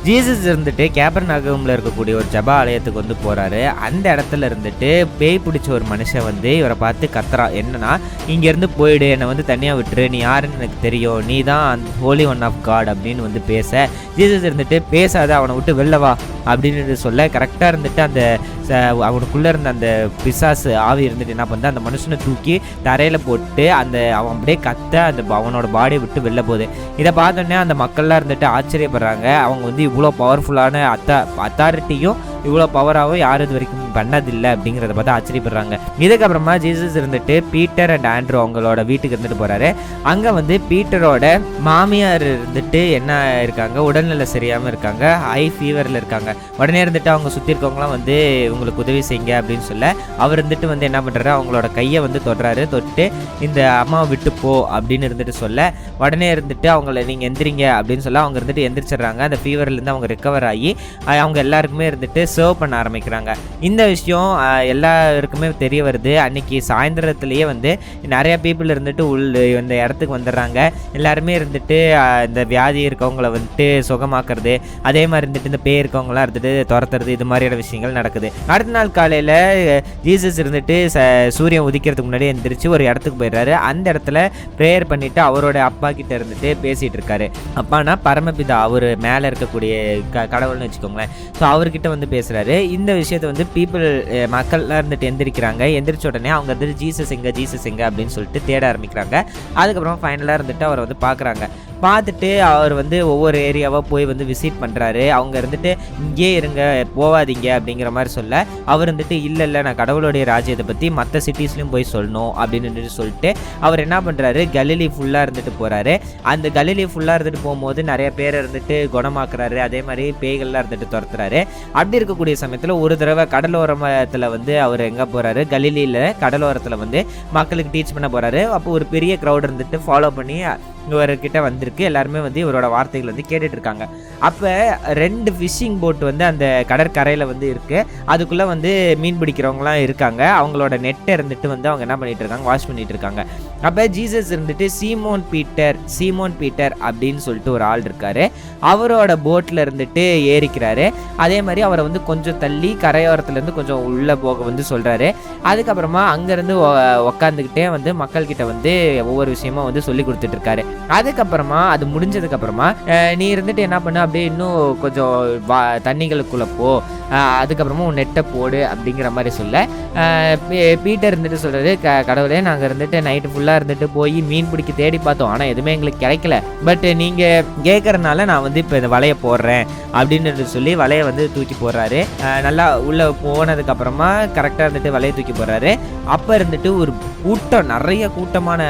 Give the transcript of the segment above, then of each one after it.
Jesus இருந்துட்டு கேப்பர்நகூம்ல இருக்கக்கூடிய ஒரு ஜெப ஆலயத்துக்கு வந்து போறாரு. அந்த இடத்துல இருந்துட்டு பேய் பிடிச்ச ஒரு மனுஷன் வந்து இவரை பார்த்து கத்துறா. என்னன்னா, இங்கேருந்து போயிடு, என்னை வந்து தனியாக விட்டுரு, நீ யாருன்னு எனக்கு தெரியும், நீ தான் ஹோலி ஒன் ஆஃப் காட் அப்படின்னு வந்து பேச, ஜீசஸ் இருந்துட்டு பேசாத, அவனை விட்டு வெளில வா அப்படின்னு சொல்ல கரெக்டாக இருந்துட்டு அந்த அவனுக்குள்ளே இருந்த அந்த பிசாசு ஆவி இருந்துட்டு என்ன பண்ணுது, அந்த மனுஷனை தூக்கி தரையில் போட்டு அவன் அப்படியே கத்த அவனோட பாடியை விட்டு வெளில போகுது. இதை பார்த்தோன்னே அந்த மக்கள்லாம் இருந்துட்டு ஆச்சரியப்படுறாங்க. அவங்க வந்து இவ்வளோ பவர்ஃபுல்லான அத்தாரிட்டியும் இவ்வளோ பவராகவும் யாரும் இது வரைக்கும் பண்ணதில்லை அப்படிங்கிறத பார்த்து ஆச்சரியப்படுறாங்க. இதுக்கப்புறமா ஜீசஸ் இருந்துட்டு பீட்டர் அண்ட் ஆண்ட்ரூ அவங்களோட வீட்டுக்கு இருந்துட்டு போகிறாரு. அங்கே வந்து பீட்டரோட மாமியார் இருந்துட்டு என்ன இருக்காங்க, உடல்நிலை சரியாமல் இருக்காங்க, ஹை ஃபீவரில் இருக்காங்க. உடனே இருந்துட்டு அவங்க சுற்றி இருக்கவங்களாம் வந்து உங்களுக்கு உதவி செய்யுங்க அப்படின்னு சொல்ல, அவர் இருந்துட்டு வந்து என்ன பண்ணுறாரு, அவங்களோட கையை வந்து தொடுறாரு. தொட்டு இந்த அம்மாவை விட்டு போ அப்படின்னு இருந்துட்டு சொல்ல, உடனே இருந்துட்டு அவங்கள நீங்கள் எந்திரிங்க அப்படின்னு சொல்ல அவங்க இருந்துட்டு எந்திரிச்சிடுறாங்க. அந்த ஃபீவர்லேருந்து அவங்க ரிக்கவர் ஆகி அவங்க எல்லாருக்குமே இருந்துட்டு சர்வ் பண்ண ஆரம்பிக்கிறாங்க. இந்த விஷயம் எல்லாருக்குமே தெரிய வருது. அன்னைக்கு சாயந்தரத்துலேயே வந்து நிறைய பீப்புள் இருந்துட்டு இந்த இடத்துக்கு வந்துடுறாங்க. எல்லாருமே இருந்துட்டு இந்த வியாதி இருக்கவங்கள வந்துட்டு சுகமாக்குறது, அதே மாதிரி இருந்துட்டு இந்த பேய் இருக்கவங்களாம் இருந்துட்டு துரத்துறது, இது மாதிரியான விஷயங்கள் நடக்குது. அடுத்த நாள் காலையில் ஜீசஸ் இருந்துட்டு சூரியன் உதிக்கிறதுக்கு முன்னாடி எந்திரிச்சு ஒரு இடத்துக்கு போயிடுறாரு. அந்த இடத்துல ப்ரேயர் பண்ணிட்டு அவரோட அப்பா கிட்ட இருந்துட்டு பேசிட்டு இருக்காரு. அப்பானா பரமபிதா, அவர் மேலே இருக்கக்கூடிய கடவுள்னு வச்சுக்கோங்களேன். ஸோ அவர்கிட்ட வந்து பேசுகிறாரு. இந்த விஷயத்தை வந்து மக்கள்லாம் இருந்துட்டு எந்திரிக்கிறாங்க. எந்திரிச்ச உடனே அவங்க வந்துட்டு ஜீசஸ் எங்க அப்படின்னு சொல்லிட்டு தேட ஆரம்பிக்கிறாங்க. அதுக்கப்புறம் ஃபைனலாக இருந்துட்டு அவரை வந்து பார்க்குறாங்க. பார்த்துட்டு அவர் வந்து ஒவ்வொரு ஏரியாவாக போய் வந்து விசிட் பண்ணுறாரு. அவங்க இருந்துட்டு இங்கே இருங்க, போகாதீங்க அப்படிங்கிற மாதிரி சொல்ல, அவர் இருந்துட்டு இல்லை நான் கடவுளுடைய ராஜ்யத்தை பற்றி மற்ற சிட்டிஸ்லையும் போய் சொல்லணும் அப்படின்னு சொல்லிட்டு அவர் என்ன பண்ணுறாரு, கலிலி ஃபுல்லாக இருந்துட்டு போகிறாரு. அந்த கலிலி ஃபுல்லாக இருந்துட்டு போகும்போது நிறைய பேர் இருந்துட்டு குணமாக்குறாரு, அதே மாதிரி பேய்கள்லாம் இருந்துட்டு துரத்துறாரு. அப்படி இருக்கக்கூடிய சமயத்தில் ஒரு தடவை கடலோரத்தில் வந்து அவர் எங்கே போகிறாரு, கலிலியில் கடலோரத்தில் வந்து மக்களுக்கு டீச் பண்ண போகிறாரு. அப்போ ஒரு பெரிய க்ரௌட் இருந்துட்டு ஃபாலோ பண்ணி இவர்கிட்ட வந்திருக்கு. எல்லாருமே வந்து இவரோட வார்த்தைகள் வந்து கேட்டுட்டு இருக்காங்க. அப்போ 2 ஃபிஷிங் போட் வந்து அந்த கடற்கரையில் வந்து இருக்குது. அதுக்குள்ளே வந்து மீன் பிடிக்கிறவங்களாம் இருக்காங்க. அவங்களோட நெட்டை இருந்துட்டு வந்து அவங்க என்ன பண்ணிட்டு இருக்காங்க, வாஷ் பண்ணிட்டு இருக்காங்க. அப்போ ஜீசஸ் இருந்துட்டு சீமோன் பீட்டர் அப்படின்னு சொல்லிட்டு ஒரு ஆள் இருக்காரு. அவரோட போட்டில் இருந்துட்டு ஏறிக்கிறாரு. அதே மாதிரி அவரை வந்து கொஞ்சம் தள்ளி கரையோரத்துலேருந்து கொஞ்சம் உள்ளே போக வந்து சொல்கிறாரு. அதுக்கப்புறமா அங்கேருந்து உக்காந்துக்கிட்டே வந்து மக்கள்கிட்ட வந்து ஒவ்வொரு விஷயமா வந்து சொல்லி கொடுத்துட்டு இருக்காரு. அதுக்கப்புறமா அது முடிஞ்சதுக்கப்புறமா நீ இருந்துட்டு என்ன பண்ண, அப்படியே இன்னும் கொஞ்சம் தண்ணிகளுக்குள்ளே போ, அதுக்கப்புறமா உன் நெட்டை போடு அப்படிங்கிற மாதிரி சொல்ல, பீட்டர் இருந்துட்டு சொல்கிறாரு, கடவுளே நாங்கள் இருந்துட்டு நைட்டு ஃபுல்லாக இருந்துட்டு போய் மீன் பிடிக்க தேடி பார்த்தோம், ஆனால் எதுவுமே எங்களுக்கு கிடைக்கல, பட் நீங்கள் கேட்குறதுனால நான் வந்து இப்போ இந்த வலையை போடுறேன் அப்படின்னு சொல்லி வலையை வந்து தூக்கி போடுறாரு. நல்லா உள்ளே போனதுக்கப்புறமா கரெக்டாக இருந்துட்டு வலையை தூக்கி போடுறாரு. அப்போ இருந்துட்டு ஒரு நிறைய கூட்டமான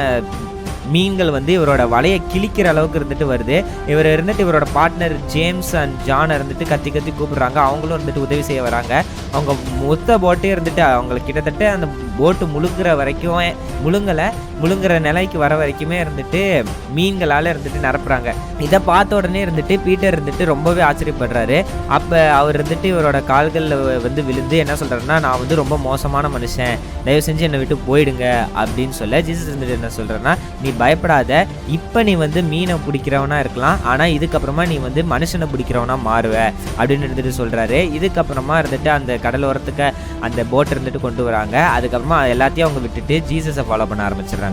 மீன்கள் வந்து இவரோட வலையை கிழிக்கிற அளவுக்கு இருந்துட்டு வருது. இவர் இருந்துட்டு இவரோட பார்ட்னர் ஜேம்ஸ் அண்ட் ஜான் இருந்துட்டு கத்தி கூப்பிடுறாங்க. அவங்களும் இருந்துட்டு உதவி செய்ய வராங்க. அவங்க மொத்த போட்டே இருந்துட்டு அவங்களுக்கு கிட்டத்தட்ட அந்த போட்டு முழுங்குற நிலைக்கு வர வரைக்குமே இருந்துட்டு மீன்களால் இருந்துட்டு நிரப்புறாங்க. இதை பார்த்த உடனே இருந்துட்டு பீட்டர் இருந்துட்டு ரொம்பவே ஆச்சரியப்படுறாரு. அப்போ அவர் இருந்துட்டு இவரோட கால்களில் வந்து விழுந்து என்ன சொல்கிறாருன்னா, நான் வந்து ரொம்ப மோசமான மனுஷன், தயவு செஞ்சு என்னை விட்டு போயிடுங்க அப்படின்னு சொல்ல, ஜீசஸ் இருந்துட்டு என்ன சொல்கிறேன்னா, நீ பயப்படாத, இப்போ நீ வந்து மீனை பிடிக்கிறவனா இருக்கலாம், ஆனால் இதுக்கப்புறமா நீ வந்து மனுஷனை பிடிக்கிறவனா மாறுவ அப்படின்னு இருந்துட்டு சொல்கிறாரு. இதுக்கப்புறமா இருந்துட்டு அந்த கடலோரத்துக்கு அந்த போட் இருந்துட்டு கொண்டு வராங்க. அதுக்கப்புறமா எல்லாத்தையும் அவங்க விட்டுட்டு ஜீசஸை ஃபாலோ பண்ண ஆரம்பிச்சிடுறாங்க.